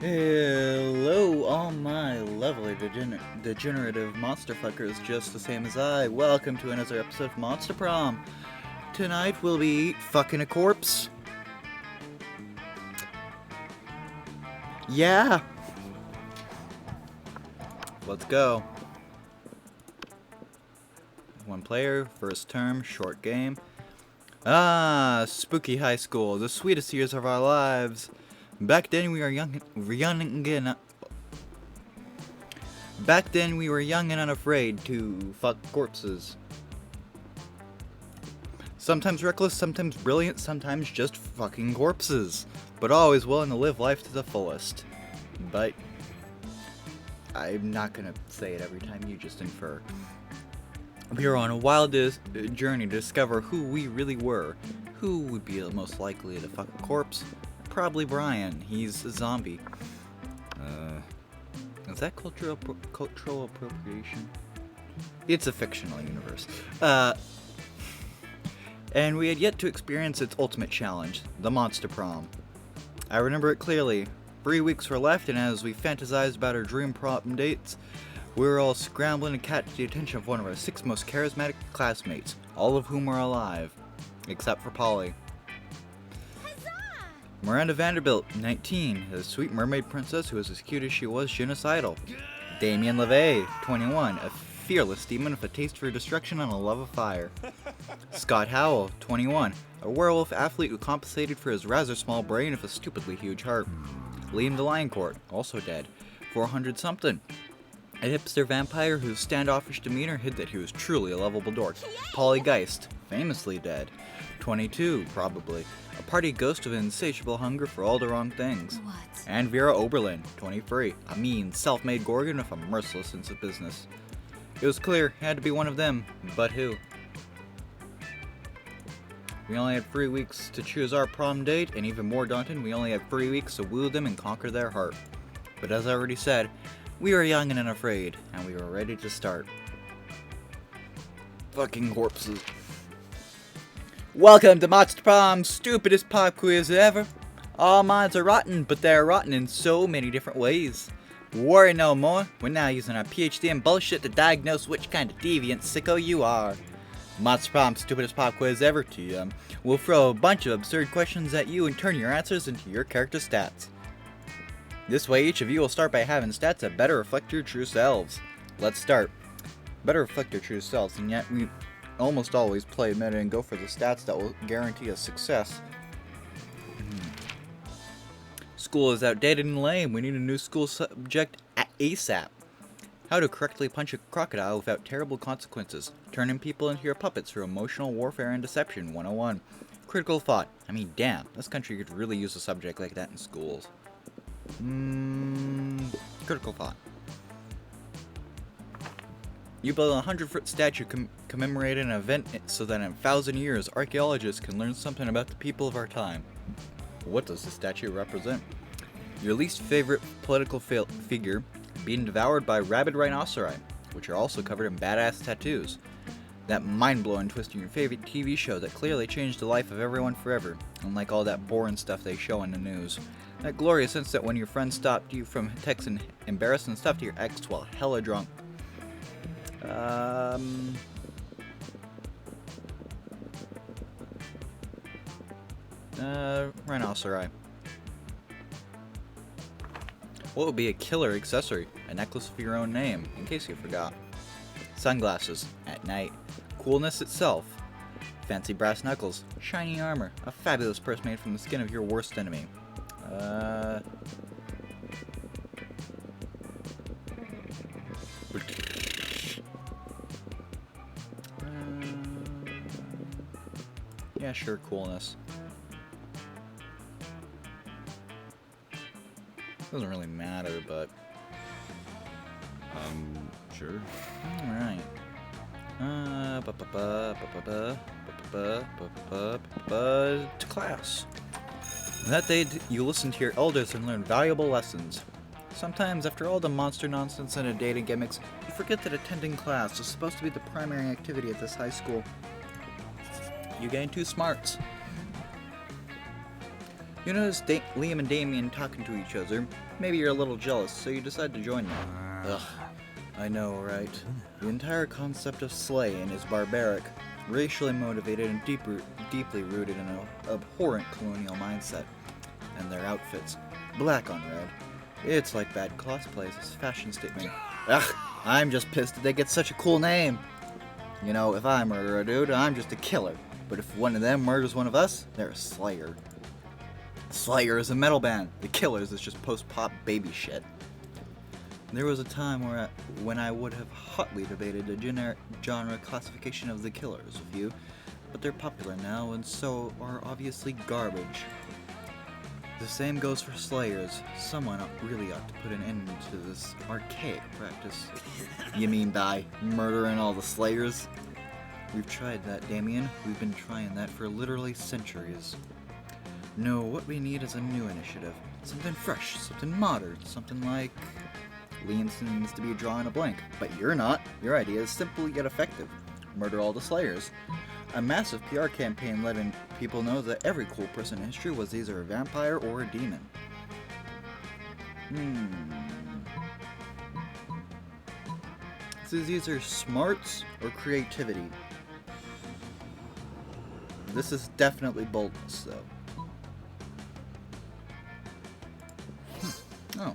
Hello, all my lovely degenerative monster fuckers just the same as I. Welcome to another episode of Monster Prom. Tonight we'll be fucking a corpse. Yeah! Let's go. One player, first term, short game. Spooky high school, the sweetest years of our lives. Back then we were young and unafraid to fuck corpses. Sometimes reckless, sometimes brilliant, sometimes just fucking corpses. But always willing to live life to the fullest. But I'm not gonna say it every time, you just infer. We are on a wild journey to discover who we really were. Who would be the most likely to fuck a corpse? Probably Brian. He's a zombie. Is that cultural appropriation? It's a fictional universe. And we had yet to experience its ultimate challenge, the Monster Prom. I remember it clearly. 3 weeks were left, and as we fantasized about our dream prom dates, we were all scrambling to catch the attention of one of our 6 most charismatic classmates, all of whom were alive, except for Polly. Miranda Vanderbilt, 19, a sweet mermaid princess who was as cute as she was genocidal. Damien LeVay, 21, a fearless demon with a taste for destruction and a love of fire. Scott Howell, 21, a werewolf athlete who compensated for his rather small brain with a stupidly huge heart. Liam DeLioncourt, also dead, 400-something. A hipster vampire whose standoffish demeanor hid that he was truly a lovable dork. Polly Geist, famously dead, 22, probably. A party ghost of insatiable hunger for all the wrong things. What? And Vera Oberlin, 23, a mean, self-made Gorgon with a merciless sense of business. It was clear it had to be one of them, but who? We only had 3 weeks to choose our prom date, and even more daunting, we only had 3 weeks to woo them and conquer their heart. But as I already said, we were young and unafraid, and we were ready to start. Fucking corpses. Welcome to Monster Prom's stupidest pop quiz ever. All minds are rotten, but they're rotten in so many different ways. Worry no more, we're now using our PhD in bullshit to diagnose which kind of deviant sicko you are. Monster Prom's stupidest pop quiz ever to we'll throw a bunch of absurd questions at you and turn your answers into your character stats. This way each of you will start by having stats that better reflect your true selves. Let's start. Better reflect your true selves, and yet we almost always play meta and go for the stats that will guarantee us success. School is outdated and lame. We need a new school subject ASAP. How to correctly punch a crocodile without terrible consequences. Turning people into your puppets through emotional warfare and deception 101. Critical thought. I mean, damn, this country could really use a subject like that in schools. Critical thought. You build a 100-foot statue commemorating an event so that in 1,000 years, archaeologists can learn something about the people of our time. What does the statue represent? Your least favorite political figure being devoured by rabid rhinoceri, which are also covered in badass tattoos. That mind-blowing twist in your favorite TV show that clearly changed the life of everyone forever, unlike all that boring stuff they show in the news. That glorious instant when your friend stopped you from texting embarrassing stuff to your ex while hella drunk. Rhinoceri. What would be a killer accessory? A necklace of your own name, in case you forgot. Sunglasses, at night. Coolness itself. Fancy brass knuckles. Shiny armor. A fabulous purse made from the skin of your worst enemy. Yeah, sure, coolness. Doesn't really matter, but... Sure. Alright. To class. That day, you listened to your elders and learned valuable lessons. Sometimes, after all the monster nonsense and dating gimmicks, you forget that attending class is supposed to be the primary activity at this high school. You gain 2 smarts. You notice Liam and Damien talking to each other. Maybe you're a little jealous, so you decide to join them. Ugh, I know, right? The entire concept of slaying is barbaric, racially motivated, and deeply rooted in an abhorrent colonial mindset. And their outfits, black on red. It's like bad cosplays as a fashion statement. Ugh, I'm just pissed that they get such a cool name. You know, if I murder a dude, I'm just a killer. But if one of them murders one of us, they're a slayer. Slayer is a metal band. The Killers is just post-pop baby shit. There was a time when I would have hotly debated the generic genre classification of the Killers with you, but they're popular now and so are obviously garbage. The same goes for Slayers. Someone really ought to put an end to this archaic practice. You mean by murdering all the Slayers? We've tried that, Damien. We've been trying that for literally centuries. No, what we need is a new initiative. Something fresh, something modern, something like... Liam seems to be drawing a blank, but you're not. Your idea is simple yet effective. Murder all the Slayers. A massive PR campaign letting people know that every cool person in history was either a vampire or a demon. So is either smarts or creativity. This is definitely boldness, though. Oh.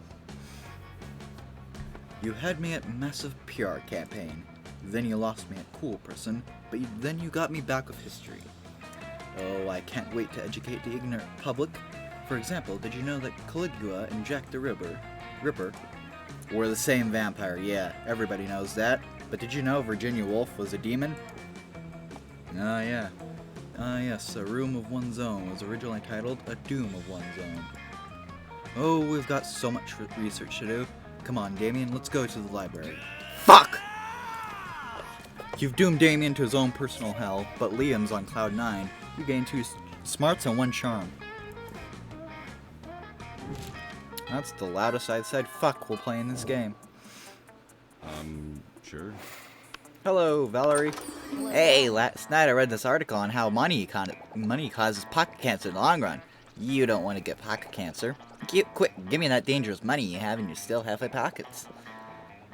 You had me at massive PR campaign. Then you lost me at cool person, but then you got me back with history. Oh, I can't wait to educate the ignorant public. For example, did you know that Caligula and Jack the Ripper were the same vampire? Yeah, everybody knows that. But did you know Virginia Woolf was a demon? Yes, A Room of One's Own was originally titled A Doom of One's Own. Oh, we've got so much research to do. Come on, Damien, let's go to the library. Fuck! You've doomed Damien to his own personal hell, but Liam's on cloud 9. You gain 2 smarts and 1 charm. That's the loudest I've said fuck while playing this game. Sure. Hello, Valerie. Hey, last night I read this article on how money causes pocket cancer in the long run. You don't want to get pocket cancer. Quick, give me that dangerous money you have in your still halfway pockets.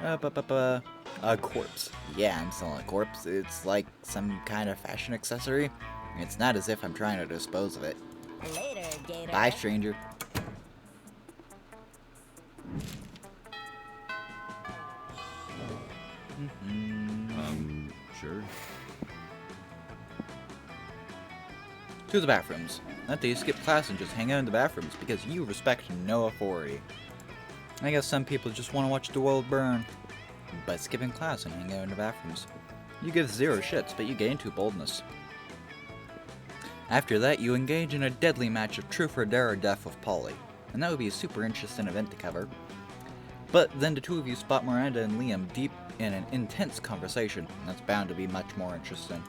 A corpse. Yeah, I'm selling a corpse. It's like some kind of fashion accessory. It's not as if I'm trying to dispose of it. Later, Gator. Bye, stranger. Sure. To the bathrooms. Not that you skip class and just hang out in the bathrooms because you respect no authority. I guess some people just want to watch the world burn. By skipping class and hanging out in the bathrooms. You give 0 shits, but you gain 2 boldness. After that, you engage in a deadly match of truth or dare or death with Polly. And that would be a super interesting event to cover. But then the 2 of you spot Miranda and Liam deep in an intense conversation. And that's bound to be much more interesting.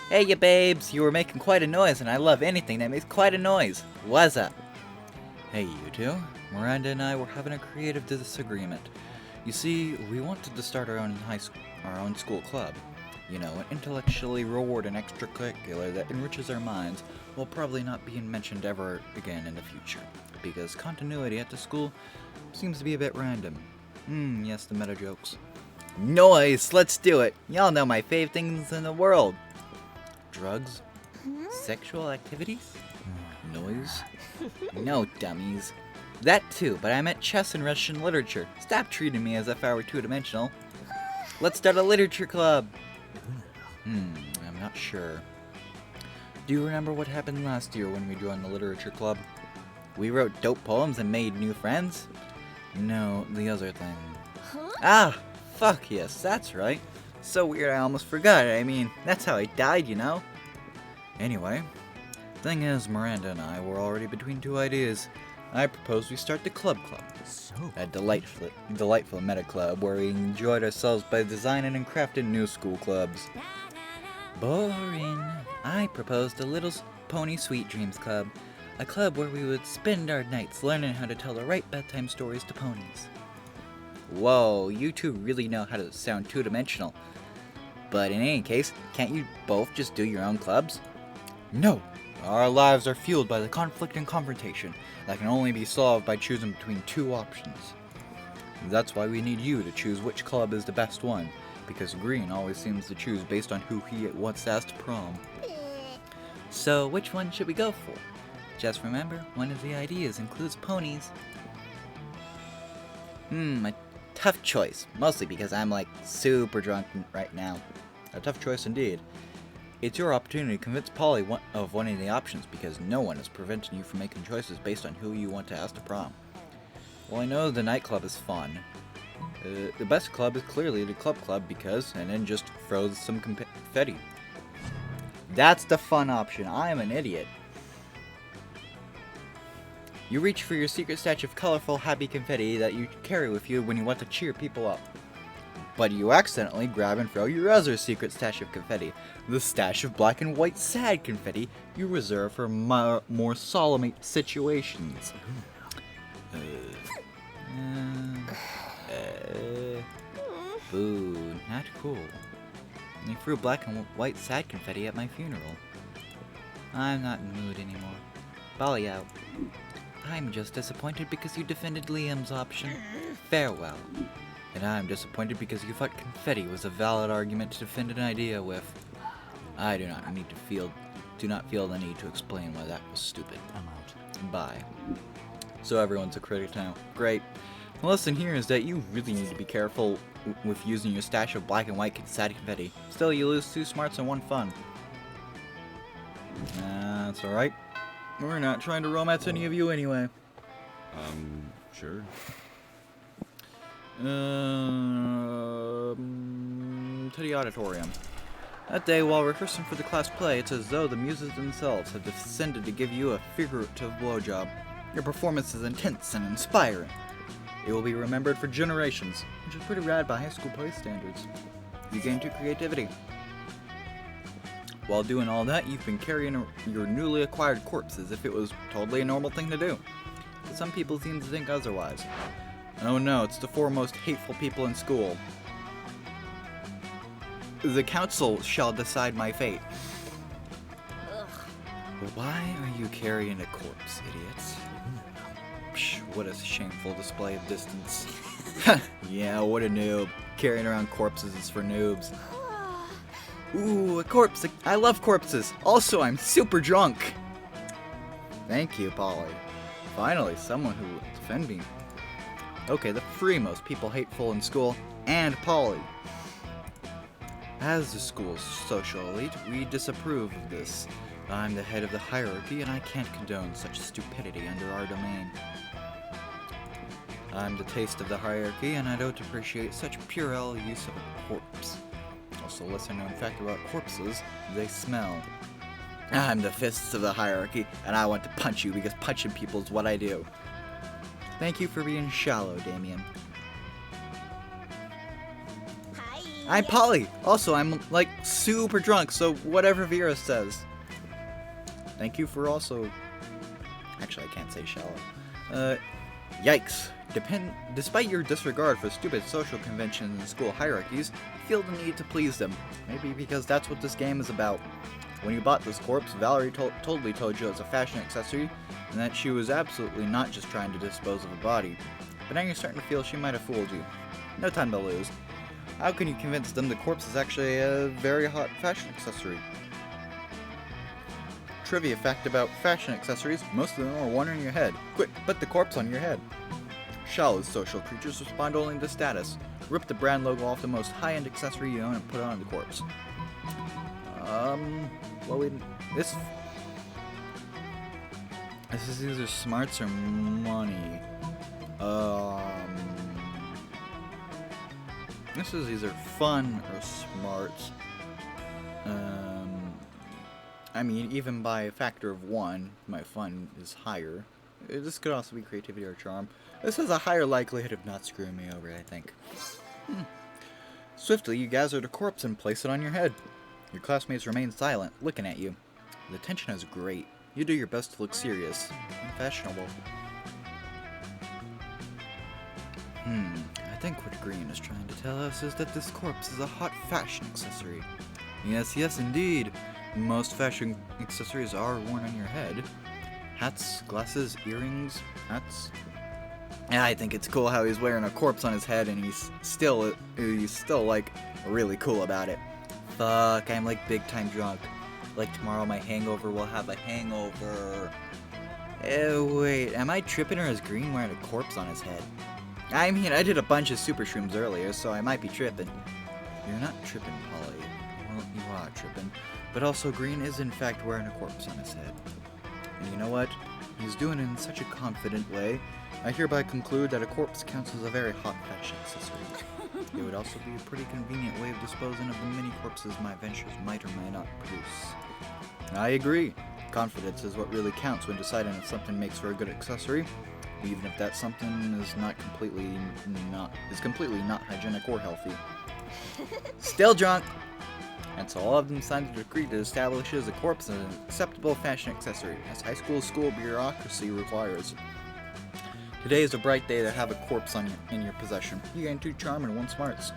Hey, you babes, you were making quite a noise, and I love anything that makes quite a noise. What's up? Hey, you two. Miranda and I were having a creative disagreement. You see, we wanted to start our own school club. You know, an intellectually rewarding extracurricular that enriches our minds while probably not being mentioned ever again in the future. Because continuity at the school seems to be a bit random. Yes, the meta jokes. Noise! Let's do it! Y'all know my fave things in the world. Drugs? Sexual activities? Noise? No, dummies. That too, but I meant chess and Russian literature. Stop treating me as if I were 2-dimensional. Let's start a literature club! I'm not sure. Do you remember what happened last year when we joined the literature club? We wrote dope poems and made new friends? No, the other thing. Ah! Fuck yes, that's right. So weird I almost forgot. I mean, that's how I died, you know? Anyway, thing is, Miranda and I were already between 2 ideas. I propose we start the club. A delightful meta club where we enjoyed ourselves by designing and crafting new school clubs. Boring. I proposed a Little Pony Sweet Dreams Club. A club where we would spend our nights learning how to tell the right bedtime stories to ponies. Whoa, you two really know how to sound 2-dimensional. But in any case, can't you both just do your own clubs? No, Our lives are fueled by the conflict and confrontation that can only be solved by choosing between two options. That's why we need you to choose which club is the best one, because Green always seems to choose based on who he wants to ask to prom. So, which one should we go for? Just remember, one of the ideas includes ponies. A tough choice, mostly because I'm like super drunk right now. A tough choice indeed. It's your opportunity to convince Polly of one of the options, because no one is preventing you from making choices based on who you want to ask to prom. Well, I know the nightclub is fun. The best club is clearly the club because, and then just throws some confetti. That's the fun option. I am an idiot. You reach for your secret stash of colorful, happy confetti that you carry with you when you want to cheer people up. But you accidentally grab and throw your other secret stash of confetti, the stash of black and white sad confetti you reserve for more solemn situations. Boo, not cool. They threw black and white sad confetti at my funeral. I'm not in the mood anymore. Bolly out. I'm just disappointed because you defended Liam's option. Farewell. And I'm disappointed because you thought confetti was a valid argument to defend an idea with. I do not feel the need to explain why that was stupid. I'm out. Bye. So everyone's a critic now. Great. The lesson here is that you really need to be careful with using your stash of black and white sad confetti. Still, you lose 2 smarts and 1 fun. That's alright. We're not trying to romance any of you anyway. Sure. To the auditorium. That day, while rehearsing for the class play, it's as though the muses themselves have descended to give you a figurative blowjob. Your performance is intense and inspiring. It will be remembered for generations, which is pretty rad by high school play standards. You gain 2 creativity. While doing all that, you've been carrying your newly acquired corpse as if it was totally a normal thing to do. But some people seem to think otherwise. Oh no, it's the 4 most hateful people in school. The council shall decide my fate. Ugh. Why are you carrying a corpse, idiots? Psh, what a shameful display of distance. Yeah, what a noob. Carrying around corpses is for noobs. Ooh, a corpse. I love corpses. Also, I'm super drunk. Thank you, Polly. Finally, someone who will defend me. Okay, the 3 most people hateful in school, and Polly. As the school's social elite, we disapprove of this. I'm the head of the hierarchy, and I can't condone such stupidity under our domain. I'm the taste of the hierarchy, and I don't appreciate such puerile use of a corpse. Also, lesser known fact about corpses, they smell. I'm the fists of the hierarchy, and I want to punch you because punching people is what I do. Thank you for being shallow, Damien. Hi. I'm Polly. Also, I'm like super drunk, so whatever Vera says. Thank you for also... Actually, I can't say shallow. Yikes. Despite your disregard for stupid social conventions and school hierarchies, you feel the need to please them. Maybe because that's what this game is about. When you bought this corpse, Valerie totally told you it was a fashion accessory, and that she was absolutely not just trying to dispose of a body. But now you're starting to feel she might have fooled you. No time to lose. How can you convince them the corpse is actually a very hot fashion accessory? Trivia fact about fashion accessories, most of them are one on your head. Quick, put the corpse on your head. Shallow social creatures respond only to status. Rip the brand logo off the most high-end accessory you own and put it on the corpse. This is either smarts or money. This is either fun or smarts. I mean, even by a factor of 1, my fun is higher. This could also be creativity or charm. This has a higher likelihood of not screwing me over, I think. Swiftly, you gather the corpse and place it on your head. Your classmates remain silent, looking at you. The tension is great. You do your best to look serious and fashionable. I think what Green is trying to tell us is that this corpse is a hot fashion accessory. Yes, indeed. Most fashion accessories are worn on your head. Hats, glasses, earrings, hats. Yeah, I think it's cool how he's wearing a corpse on his head and he's still like really cool about it. Fuck, I'm like big time drunk. Like tomorrow my hangover will have a hangover. Wait, am I tripping or is Green wearing a corpse on his head? I mean, I did a bunch of super shrooms earlier, so I might be tripping. You're not tripping, Polly. Well, you are tripping. But also, Green is in fact wearing a corpse on his head. And you know what? He's doing it in such a confident way. I hereby conclude that a corpse counts as a very hot fashion accessory. It would also be a pretty convenient way of disposing of the many corpses my ventures might or might not produce. I agree. Confidence is what really counts when deciding if something makes for a good accessory, even if that something is completely not hygienic or healthy. Still drunk! And so all of them signed a decree that establishes a corpse as an acceptable fashion accessory, as high school bureaucracy requires. Today is a bright day to have a corpse in your possession. You gain 2 charm and 1 smarts.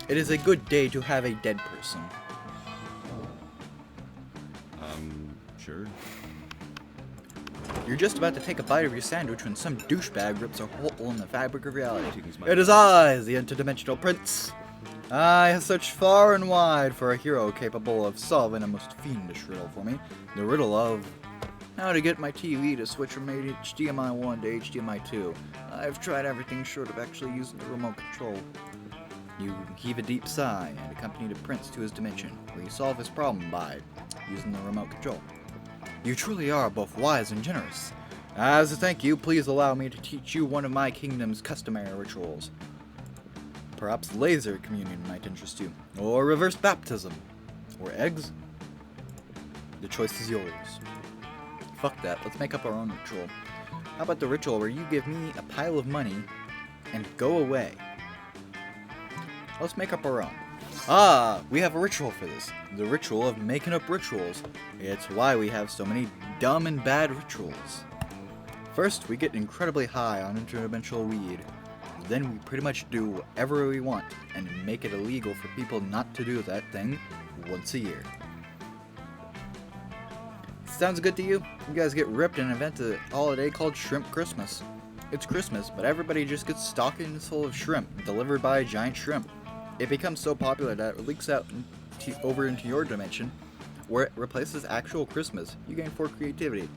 It is a good day to have a dead person. Sure. You're just about to take a bite of your sandwich when some douchebag rips a hole in the fabric of reality. It is I, the interdimensional prince. I have searched far and wide for a hero capable of solving a most fiendish riddle for me. The riddle of how to get my TV to switch from HDMI 1 to HDMI 2. I've tried everything short of actually using the remote control. You heave a deep sigh and accompany the prince to his dimension, where you solve his problem by using the remote control. You truly are both wise and generous. As a thank you, please allow me to teach you one of my kingdom's customary rituals. Perhaps laser communion might interest you, or reverse baptism, or eggs. The choice is yours. Fuck that, let's make up our own ritual. How about the ritual where you give me a pile of money and go away? Let's make up our own. Ah, we have a ritual for this. The ritual of making up rituals. It's why we have so many dumb and bad rituals. First, we get incredibly high on interdimensional weed. Then we pretty much do whatever we want and make it illegal for people not to do that thing once a year. Sounds good to you? You guys get ripped and invent a holiday called Shrimp Christmas. It's Christmas, but everybody just gets stockings full of shrimp delivered by a giant shrimp. It becomes so popular that it leaks out over into your dimension, where it replaces actual Christmas. You gain 4 creativity.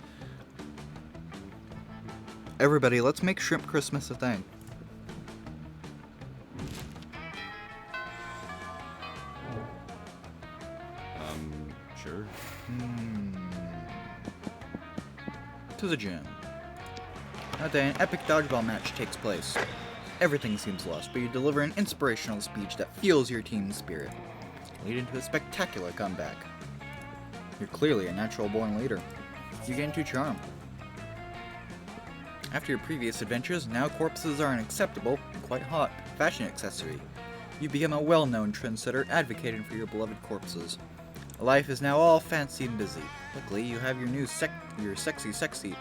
Everybody, let's make Shrimp Christmas a thing. Sure. To the gym. That day, an epic dodgeball match takes place. Everything seems lost, but you deliver an inspirational speech that fuels your team's spirit, leading to a spectacular comeback. You're clearly a natural-born leader. You gain 2 charm. After your previous adventures, now corpses are an acceptable and quite hot fashion accessory. You become a well-known trendsetter advocating for your beloved corpses. Life is now all fancy and busy. Luckily, you have your new sexy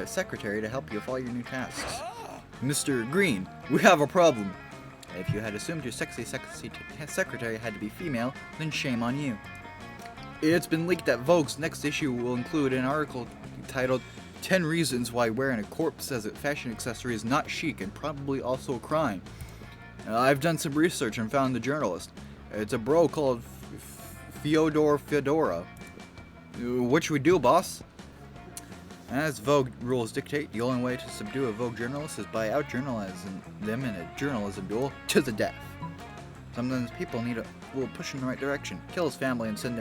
secretary to help you with all your new tasks. Mr. Green, we have a problem. If you had assumed your sexy secretary had to be female, then shame on you. It's been leaked that Vogue's next issue will include an article titled 10 Reasons Why Wearing a Corpse as a Fashion Accessory is Not Chic and Probably Also a Crime. I've done some research and found the journalist. It's a bro called Fyodor Fedora. What should we do, boss? As Vogue rules dictate, the only way to subdue a Vogue journalist is by out-journalizing them in a journalism duel to the death. Sometimes people need a little push in the right direction. Kill his family and send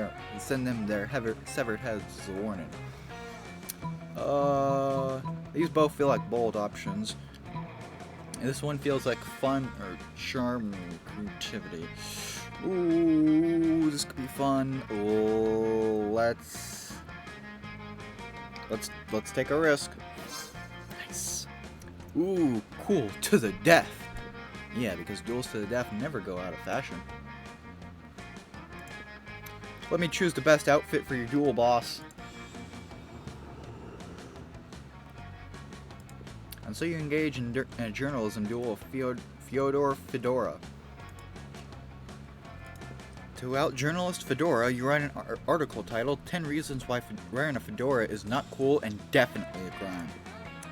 them their severed heads as a warning. These both feel like bold options. This one feels like fun or charm or creativity. Ooh, this could be fun. Oh, let's take a risk. Nice. Ooh, cool. To the death. Yeah, because duels to the death never go out of fashion. Let me choose the best outfit for your duel, boss. And so you engage in a journalism duel with Fyodor Fedora. To out journalist Fedora, you write an article titled 10 Reasons Why Wearing a Fedora is Not Cool and Definitely a Crime.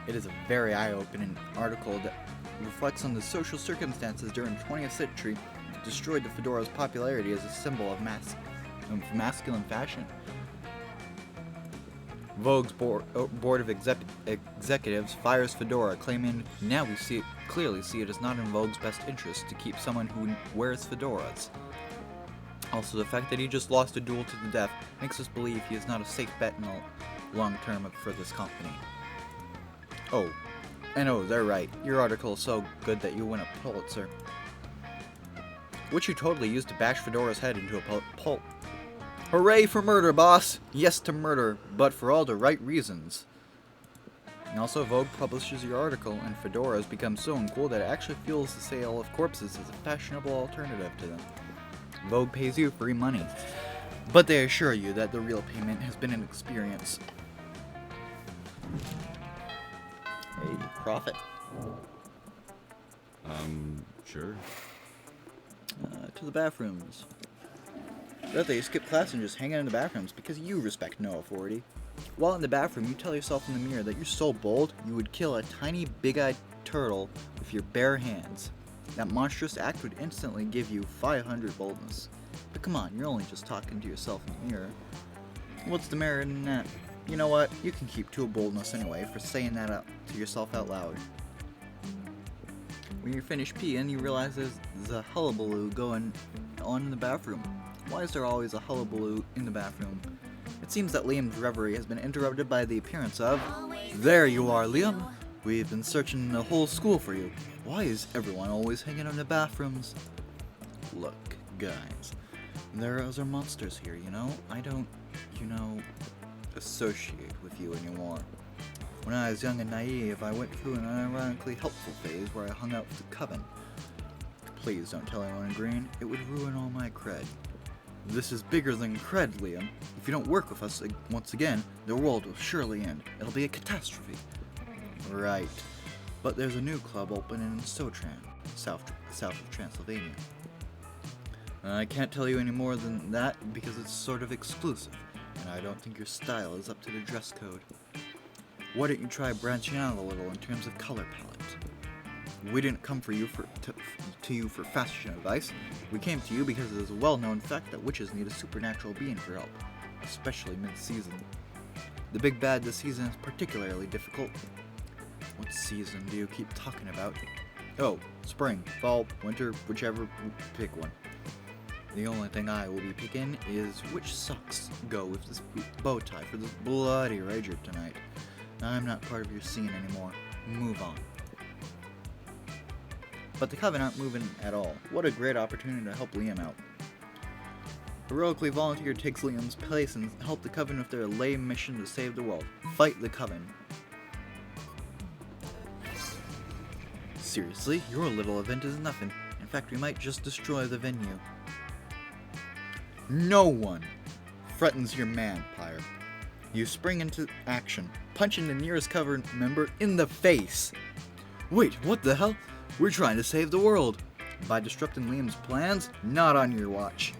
It is a very eye-opening article that reflects on the social circumstances during the 20th century that destroyed the fedora's popularity as a symbol of masculine fashion. Vogue's board of executives fires Fedora, claiming now we clearly see it is not in Vogue's best interest to keep someone who wears fedoras. Also, the fact that he just lost a duel to the death makes us believe he is not a safe bet in the long term for this company. Oh, and they're right. Your article is so good that you win a Pulitzer. Which you totally used to bash Fedora's head into a pulp. Hooray for murder, boss! Yes to murder, but for all the right reasons. And also, Vogue publishes your article, and Fedora has become so uncool that it actually fuels the sale of corpses as a fashionable alternative to them. Vogue pays you free money, but they assure you that the real payment has been an experience. Hey, profit. Sure. To the bathrooms. But you skip class and just hang out in the bathrooms because you respect no authority. While in the bathroom, you tell yourself in the mirror that you're so bold you would kill a tiny, big-eyed turtle with your bare hands. That monstrous act would instantly give you 500 boldness. But come on, you're only just talking to yourself in the mirror. What's the merit in that? You know what? You can keep 2 boldness anyway for saying that out to yourself out loud. When you're finished peeing, you realize there's a hullabaloo going on in the bathroom. Why is there always a hullabaloo in the bathroom? It seems that Liam's reverie has been interrupted by the appearance of... There you are, Liam! We've been searching the whole school for you. Why is everyone always hanging out in the bathrooms? Look, guys, there are monsters here, you know? I don't, associate with you anymore. When I was young and naive, I went through an ironically helpful phase where I hung out with the Coven. Please don't tell anyone in green, it would ruin all my cred. This is bigger than cred, Liam. If you don't work with us once again, the world will surely end. It'll be a catastrophe. Right. But there's a new club opening in Sotran, south of Transylvania. I can't tell you any more than that because it's sort of exclusive, and I don't think your style is up to the dress code. Why don't you try branching out a little in terms of color palette? We didn't come to you for fashion advice. We came to you because it is a well-known fact that witches need a supernatural being for help, especially mid-season. The big bad this season is particularly difficult. What season do you keep talking about? Oh, spring, fall, winter, whichever, pick one. The only thing I will be picking is which socks go with this bow tie for this bloody rager tonight. I'm not part of your scene anymore. Move on. But the Coven aren't moving at all. What a great opportunity to help Liam out. Heroically volunteer takes Liam's place and help the Coven with their lame mission to save the world. Fight the Coven. Seriously, your little event is nothing. In fact, we might just destroy the venue. No one threatens your manpire. You spring into action, punching the nearest Coven member in the face. Wait, what the hell? We're trying to save the world. By disrupting Liam's plans, not on your watch.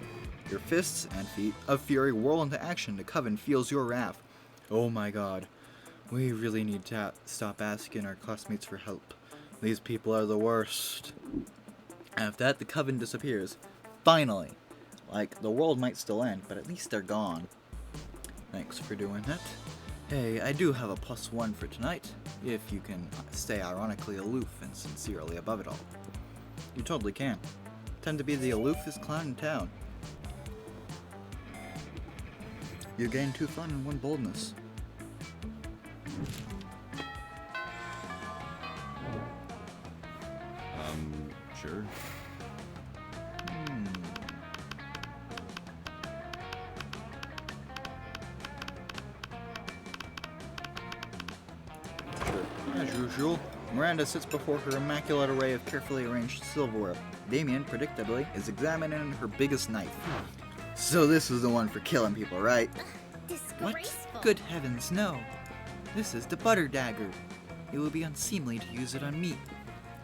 Your fists and feet of fury whirl into action. The Coven feels your wrath. Oh my god. We really need to stop asking our classmates for help. These people are the worst. After that, the Coven disappears. Finally. Like, the world might still end, but at least they're gone. Thanks for doing that. Hey, I do have a +1 for tonight, if you can stay ironically aloof and sincerely above it all. You totally can. Tend to be the aloofest clown in town. You gain 2 fun and 1 boldness. Sure. As usual, Miranda sits before her immaculate array of carefully arranged silverware. Damien, predictably, is examining her biggest knife. So this was the one for killing people, right? What? Disgraceful. Good heavens, no. This is the butter dagger. It would be unseemly to use it on meat.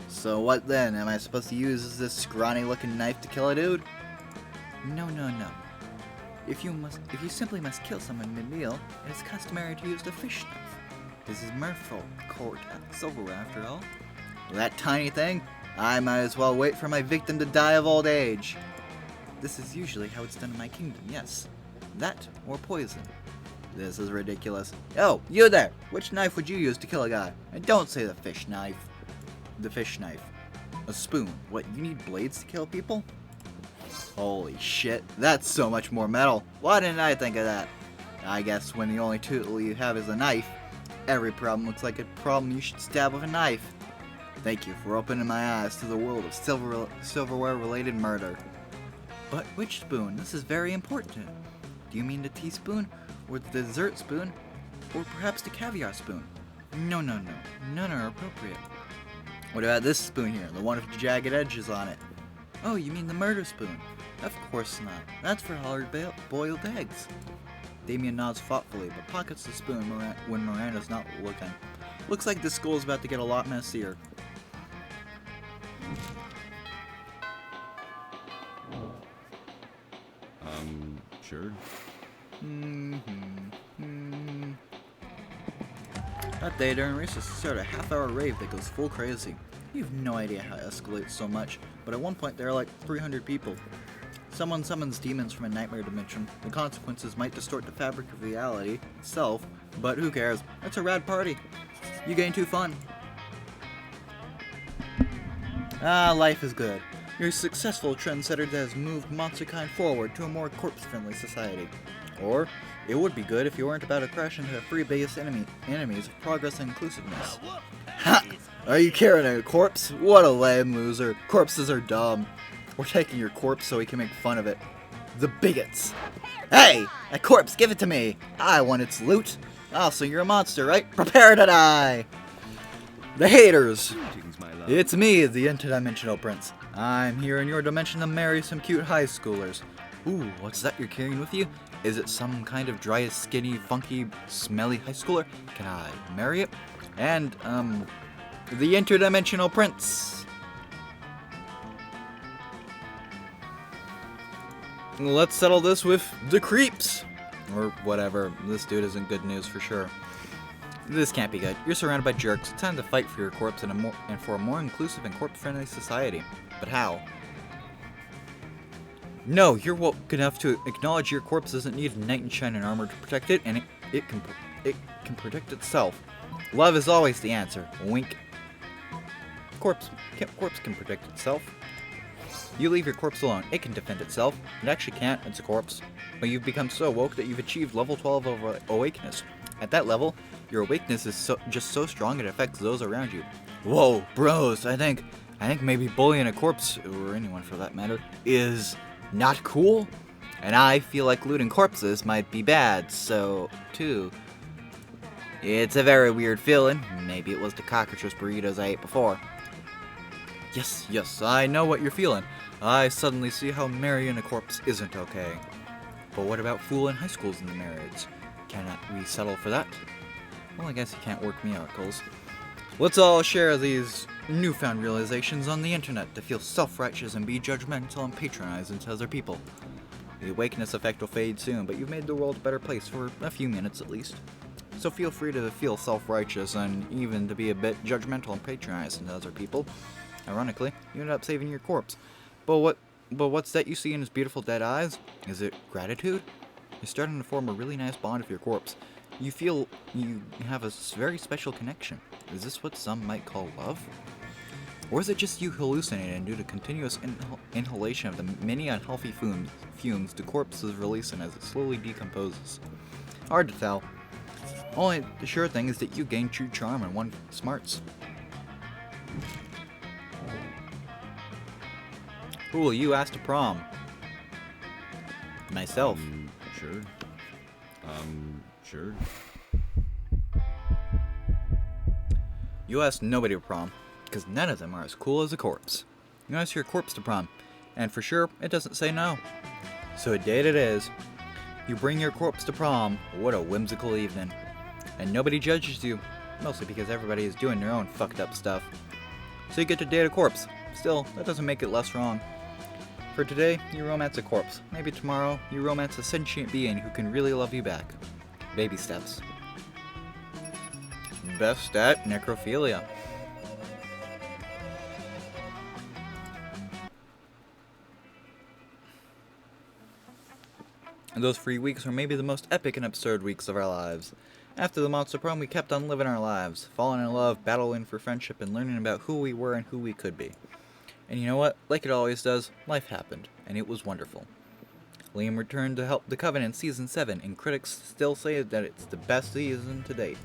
So what then? Am I supposed to use this scrawny looking knife to kill a dude? No, no, no. If you simply must kill someone mid-meal, it is customary to use the fish knife. This is Merfolk court silverware, after all. That tiny thing? I might as well wait for my victim to die of old age. This is usually how it's done in my kingdom, yes. That or poison. This is ridiculous. Oh, you there! Which knife would you use to kill a guy? And don't say the fish knife. The fish knife. A spoon. What, you need blades to kill people? Holy shit, that's so much more metal. Why didn't I think of that? I guess when the only tool you have is a knife, every problem looks like a problem you should stab with a knife. Thank you for opening my eyes to the world of silverware-related murder. But which spoon? This is very important. Do you mean the teaspoon, or the dessert spoon, or perhaps the caviar spoon? No, no, no. None are appropriate. What about this spoon here, the one with the jagged edges on it? Oh, you mean the murder spoon? Of course not. That's for hard-boiled eggs. Damien nods thoughtfully, but pockets the spoon when Miranda's not looking. Looks like this school is about to get a lot messier. Sure. That day during recess, they started a half-hour rave that goes full crazy. You have no idea how it escalates so much, but at one point there are like 300 people. Someone summons demons from a nightmare dimension. The consequences might distort the fabric of reality itself, but who cares? It's a rad party. You gain too fun. Ah, life is good. You're a successful trendsetter that has moved monsterkind forward to a more corpse-friendly society. Or, it would be good if you weren't about to crash into free-based enemies of progress and inclusiveness. Ha! Are you carrying a corpse? What a lame loser. Corpses are dumb. We're taking your corpse so we can make fun of it. The bigots. Hey! A corpse, give it to me! I want its loot. Also, you're a monster, right? Prepare to die! The haters! It's me, the interdimensional prince. I'm here in your dimension to marry some cute high schoolers. Ooh, what's that you're carrying with you? Is it some kind of dry, skinny, funky, smelly high schooler? Can I marry it? And, the interdimensional prince. Let's settle this with the creeps. Or whatever. This dude isn't good news for sure. This can't be good. You're surrounded by jerks. It's time to fight for your corpse and for a more inclusive and corpse-friendly society. But how? No, you're woke enough to acknowledge your corpse doesn't need knight in shining armor to protect it, and it can protect itself. Love is always the answer. Wink. Corpse can protect itself. You leave your corpse alone. It can defend itself. It actually can't. It's a corpse. But you've become so woke that you've achieved level 12 of awakeness. At that level, your awakeness is just so strong it affects those around you. Whoa, bros! I think maybe bullying a corpse, or anyone for that matter, is not cool. And I feel like looting corpses might be bad, so too. It's a very weird feeling. Maybe it was the cockroaches burritos I ate before. Yes, I know what you're feeling. I suddenly see how marrying a corpse isn't okay. But what about fooling high schools in the marriage? Cannot we settle for that? Well, I guess you can't work miracles. Let's all share these newfound realizations on the internet to feel self-righteous and be judgmental and patronizing to other people. The awakeness effect will fade soon, but you've made the world a better place for a few minutes at least. So feel free to feel self-righteous and even to be a bit judgmental and patronizing to other people. Ironically, you end up saving your corpse. But what's that you see in his beautiful dead eyes? Is it gratitude? You're starting to form a really nice bond with your corpse. You feel you have a very special connection. Is this what some might call love? Or is it just you hallucinating due to continuous inhalation of the many unhealthy fumes the corpse is releasing as it slowly decomposes? Hard to tell. Only the sure thing is that you gain true charm and won smarts. Who will you ask to prom? Myself. Sure. Sure. You ask nobody to prom, because none of them are as cool as a corpse. You ask your corpse to prom, and for sure, it doesn't say no. So a date it is. You bring your corpse to prom. What a whimsical evening. And nobody judges you, mostly because everybody is doing their own fucked up stuff. So you get to date a corpse. Still, that doesn't make it less wrong. For today, you romance a corpse. Maybe tomorrow, you romance a sentient being who can really love you back. Baby steps. Best at necrophilia. Those 3 weeks were maybe the most epic and absurd weeks of our lives. After the Monster Prom, we kept on living our lives, falling in love, battling for friendship, and learning about who we were and who we could be. And you know what? Like it always does, life happened, and it was wonderful. Liam returned to help the Covenant Season 7, and critics still say that it's the best season to date.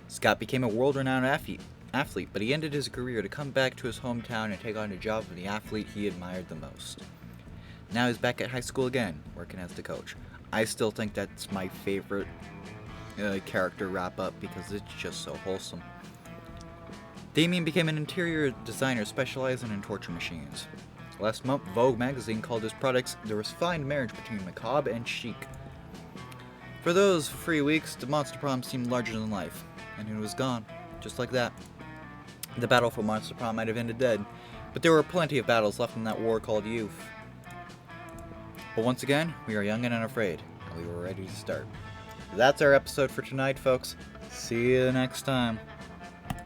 Scott became a world-renowned athlete, but he ended his career to come back to his hometown and take on a job of the athlete he admired the most. Now he's back at high school again, working as the coach. I still think that's my favorite character wrap-up because it's just so wholesome. Damien became an interior designer specializing in torture machines. Last month, Vogue magazine called his products the refined marriage between macabre and chic. For those 3 weeks, the Monster Prom seemed larger than life, and it was gone, just like that. The battle for Monster Prom might have ended dead, but there were plenty of battles left in that war called youth. But once again, we are young and unafraid, and we were ready to start. That's our episode for tonight, folks. See you next time.